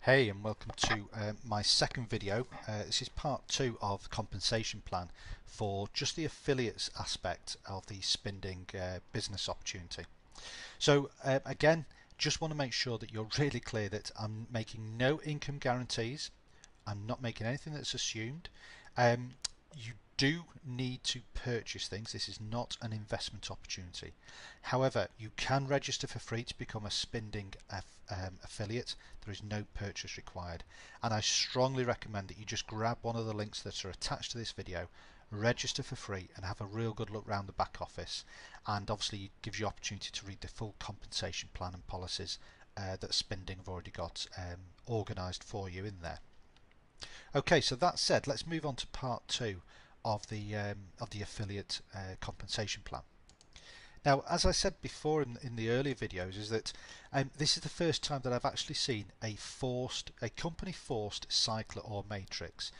Hey, and welcome to my second video. This is part 2 of the compensation plan for just the affiliates aspect of the SpinDing business opportunity. So again, just want to make sure that you're really clear that I'm making no income guarantees. I'm not making anything that's assumed. You do need to purchase things. This is not an investment opportunity. However, you can register for free to become a SpinDing affiliate. There is no purchase required, and I strongly recommend that you just grab one of the links that are attached to this video, register for free, and have a real good look around the back office. And obviously it gives you opportunity to read the full compensation plan and policies that SpinDing have already got organised for you in there. Okay, so that said, let's move on to part 2 of the affiliate compensation plan. Now, as I said before in the earlier videos, is that this is the first time that I've actually seen a company forced cycler or matrix.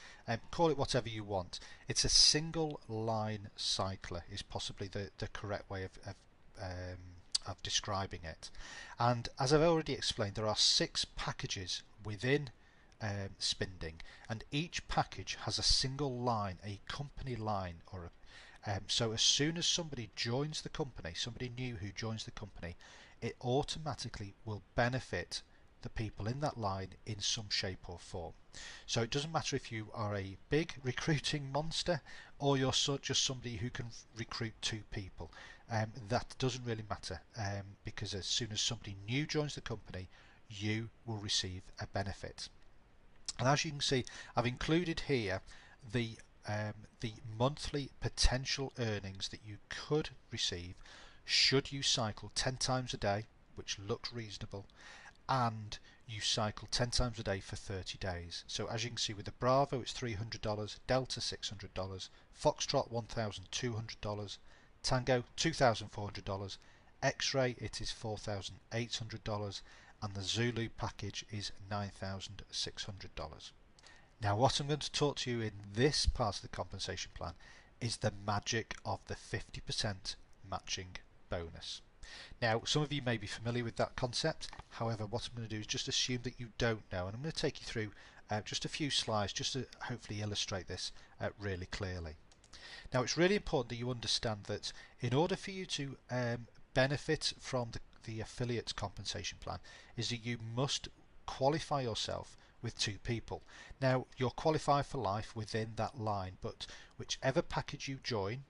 Call it whatever you want. It's a single line cycler is possibly the correct way of describing it. And as I've already explained, there are 6 packages within SpinDing, and each package has a single line, a company line, or so as soon as somebody joins the company, somebody new who joins the company, it automatically will benefit the people in that line in some shape or form. So it doesn't matter if you are a big recruiting monster or you're just somebody who can recruit 2 people. That doesn't really matter, because as soon as somebody new joins the company, you will receive a benefit. And as you can see, I've included here the monthly potential earnings that you could receive should you cycle 10 times a day, which looked reasonable, and you cycle 10 times a day for 30 days. So as you can see, with the Bravo it's $300, Delta $600, Foxtrot $1,200, Tango $2,400, X-Ray it is $4,800, and the Zulu package is $9,600. Now what I'm going to talk to you in this part of the compensation plan is the magic of the 50% matching bonus. Now some of you may be familiar with that concept, however what I'm going to do is just assume that you don't know, and I'm going to take you through just a few slides just to hopefully illustrate this really clearly. Now it's really important that you understand that in order for you to benefit from the affiliates compensation plan is that you must qualify yourself with 2 people. Now you're qualified for life within that line, but whichever package you join,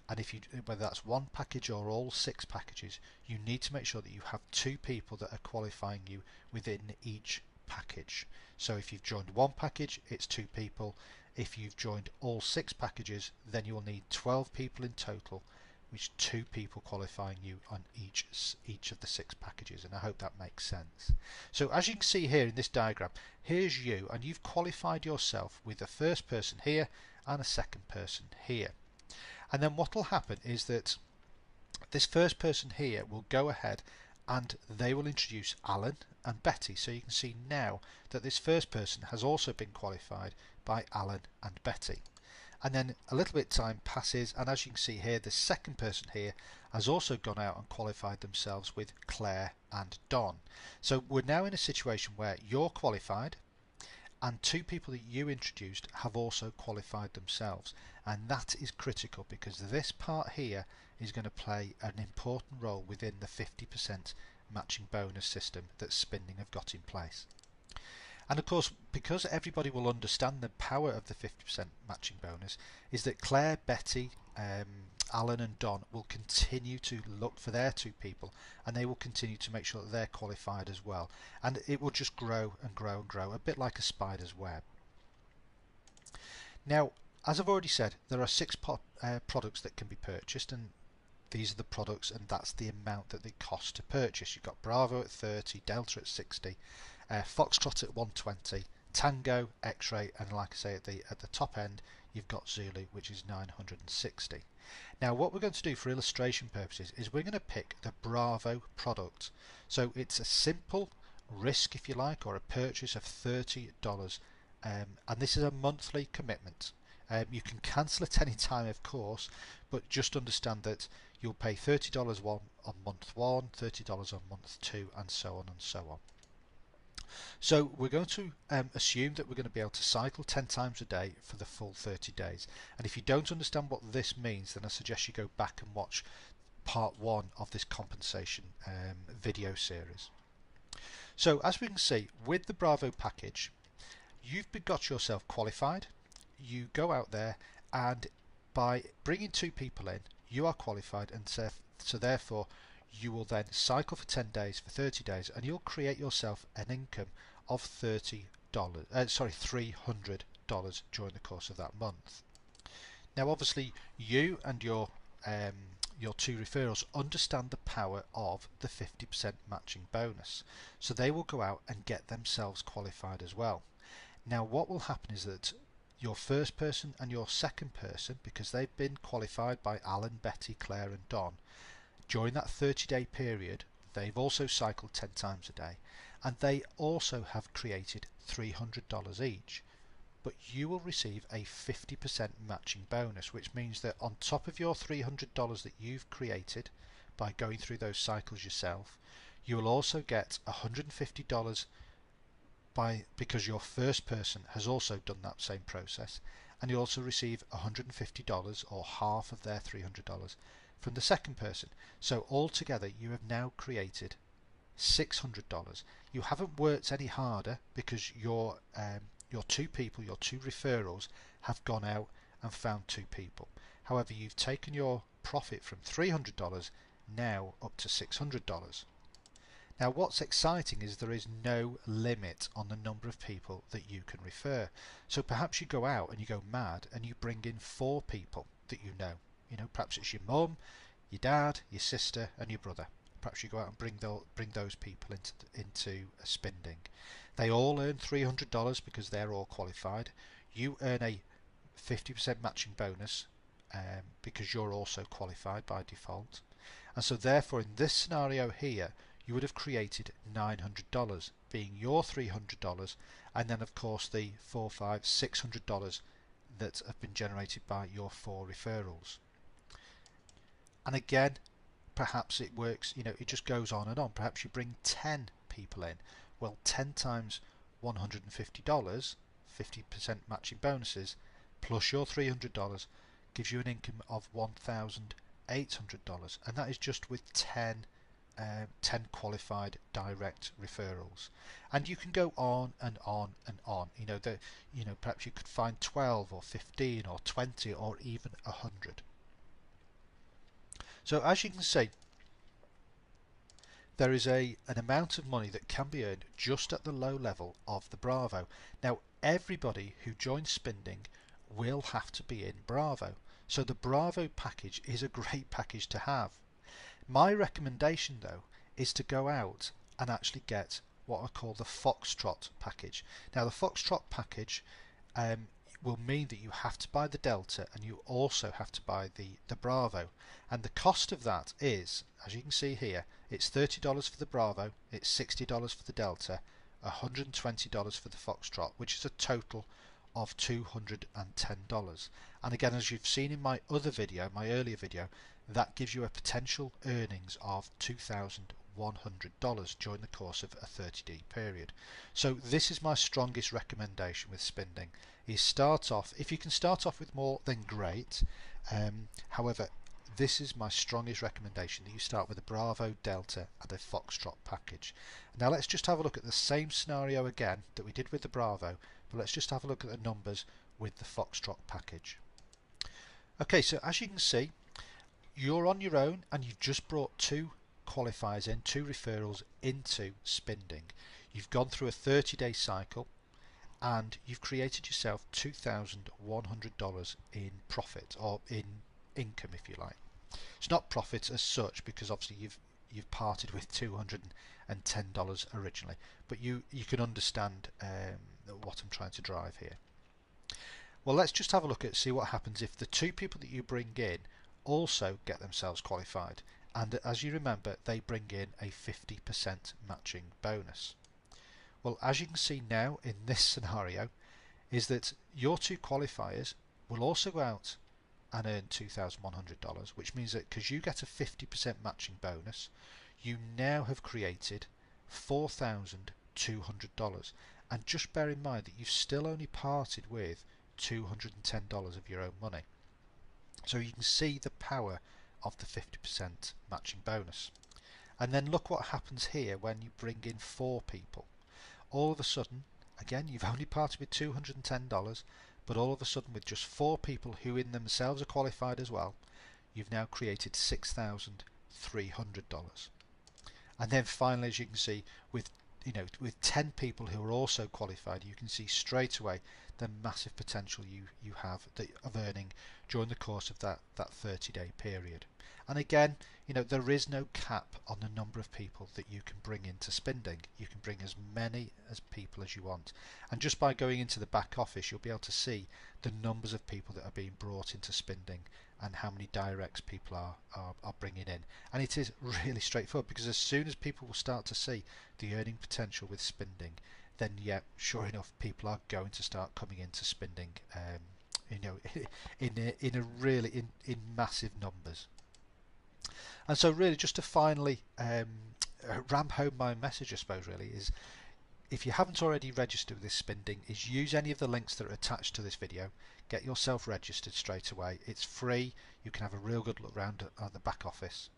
and whether that's 1 package or all 6 packages, you need to make sure that you have 2 people that are qualifying you within each package. So if you've joined 1 package, it's 2 people. If you've joined all 6 packages, then you will need 12 people in total, which 2 people qualifying you on each of the 6 packages, and I hope that makes sense. So as you can see here in this diagram, here's you, and you've qualified yourself with the first person here and a second person here. And then what will happen is that this first person here will go ahead and they will introduce Alan and Betty. So you can see now that this first person has also been qualified by Alan and Betty. And then a little bit of time passes, and as you can see here, the second person here has also gone out and qualified themselves with Claire and Don. So we're now in a situation where you're qualified and 2 people that you introduced have also qualified themselves, and that is critical because this part here is going to play an important role within the 50% matching bonus system that SpinDing have got in place. And of course, because everybody will understand the power of the 50% matching bonus, is that Claire, Betty, Alan and Don will continue to look for their 2 people, and they will continue to make sure that they're qualified as well, and it will just grow and grow and grow, a bit like a spider's web. Now as I've already said, there are 6 products that can be purchased, and these are the products, and that's the amount that they cost to purchase. You've got Bravo at 30, Delta at 60, Foxtrot at 120, Tango, X-Ray, and like I say at the top end you've got Zulu, which is 960. Now what we're going to do for illustration purposes is we're going to pick the Bravo product. So it's a simple risk, if you like, or a purchase of $30, and this is a monthly commitment. You can cancel at any time, of course, but just understand that you'll pay $30 on month 1, $30 on month 2, and so on and so on. So we're going to assume that we're going to be able to cycle 10 times a day for the full 30 days. And if you don't understand what this means, then I suggest you go back and watch part 1 of this compensation video series. So as we can see, with the Bravo package, you've got yourself qualified. You go out there, and by bringing 2 people in, you are qualified, and so therefore you will then cycle for 10 days, for 30 days, and you'll create yourself an income of $300 during the course of that month. Now obviously you and your 2 referrals understand the power of the 50% matching bonus, so they will go out and get themselves qualified as well. Now what will happen is that your first person and your second person, because they've been qualified by Alan, Betty, Claire and Don, during that 30-day period they've also cycled 10 times a day, and they also have created $300 each. But you will receive a 50% matching bonus, which means that on top of your $300 that you've created by going through those cycles yourself, you will also get $150 because your first person has also done that same process, and you'll also receive $150 or half of their $300 from the second person. So altogether you have now created $600. You haven't worked any harder because your 2 people, your 2 referrals have gone out and found 2 people. However, you've taken your profit from $300 now up to $600. Now what's exciting is there is no limit on the number of people that you can refer. So perhaps you go out and you go mad and you bring in 4 people that you know. Perhaps it's your mum, your dad, your sister and your brother. Perhaps you go out and bring those people into a SpinDing. They all earn $300 because they're all qualified. You earn a 50% matching bonus because you're also qualified by default. And so therefore in this scenario here, you would have created $900 being your $300, and then of course the $400, $500, $600 that have been generated by your 4 referrals. And again, perhaps it works, it just goes on and on. Perhaps you bring 10 people in. Well, 10 times $150, 50% matching bonuses, plus your $300 gives you an income of $1,800, and that is just with 10 qualified direct referrals. And you can go on and on and on. Perhaps you could find 12 or 15 or 20 or even 100. So as you can see, there is an amount of money that can be earned just at the low level of the Bravo. Now everybody who joins SpinDing will have to be in Bravo, so the Bravo package is a great package to have. My recommendation though is to go out and actually get what I call the Foxtrot package. Now the Foxtrot package will mean that you have to buy the Delta and you also have to buy the Bravo, and the cost of that is, as you can see here, it's $30 for the Bravo, it's $60 for the Delta, $120 for the Foxtrot, which is a total of $210. And again, as you've seen in my other video, my earlier video, that gives you a potential earnings of $2,100 during the course of a 30-day period. So this is my strongest recommendation with SpinDing, is start off, if you can start off with more then great, however this is my strongest recommendation, that you start with a Bravo, Delta and a Foxtrot package. Now let's just have a look at the same scenario again that we did with the Bravo, but let's just have a look at the numbers with the Foxtrot package. Okay, so as you can see, you're on your own and you've just brought 2 qualifiers in, 2 referrals into SpinDing. You've gone through a 30-day cycle and you've created yourself $2,100 in profit, or in income if you like. It's not profit as such because obviously you've parted with $210 originally, but you can understand what I'm trying to drive here. Well, let's just have a look at see what happens if the 2 people that you bring in also get themselves qualified, and as you remember they bring in a 50% matching bonus. Well, as you can see now in this scenario is that your 2 qualifiers will also go out and earn $2,100, which means that because you get a 50% matching bonus, you now have created $4,200 $200. And just bear in mind that you've still only parted with $210 of your own money. So you can see the power of the 50% matching bonus. And then look what happens here when you bring in 4 people. All of a sudden, again, you've only parted with $210, but all of a sudden with just 4 people who in themselves are qualified as well, you've now created $6,300. And then finally, as you can see, with 10 people who are also qualified, you can see straight away the massive potential you have of earning during the course of that 30-day period. And again, there is no cap on the number of people that you can bring into SpinDing. You can bring as many people as you want, and just by going into the back office, you'll be able to see the numbers of people that are being brought into SpinDing and how many directs people are bringing in. And it is really straightforward, because as soon as people will start to see the earning potential with SpinDing, then yeah, sure enough, people are going to start coming into SpinDing, in massive numbers. And so really, just to finally ram home my message, I suppose, really, is if you haven't already registered with this SpinDing, is use any of the links that are attached to this video. Get yourself registered straight away. It's free. You can have a real good look around at the back office.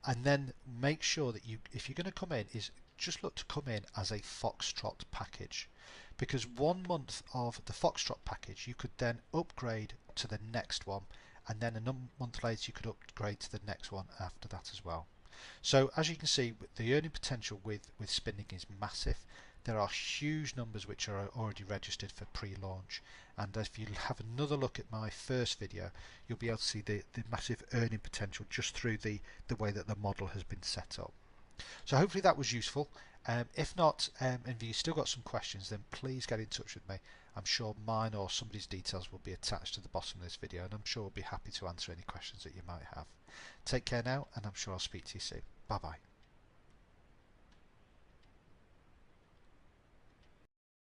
And then make sure that if you're going to come in, is just look to come in as a Foxtrot package. Because 1 month of the Foxtrot package, you could then upgrade to the next one, and then a month later you could upgrade to the next one after that as well. So as you can see, the earning potential with SpinDing is massive. There are huge numbers which are already registered for pre-launch, and if you have another look at my first video, you'll be able to see the massive earning potential just through the way that the model has been set up. So hopefully that was useful. If not, and if you've still got some questions, then please get in touch with me. I'm sure mine or somebody's details will be attached to the bottom of this video, and I'm sure I'll be happy to answer any questions that you might have. Take care now, and I'm sure I'll speak to you soon. Bye bye.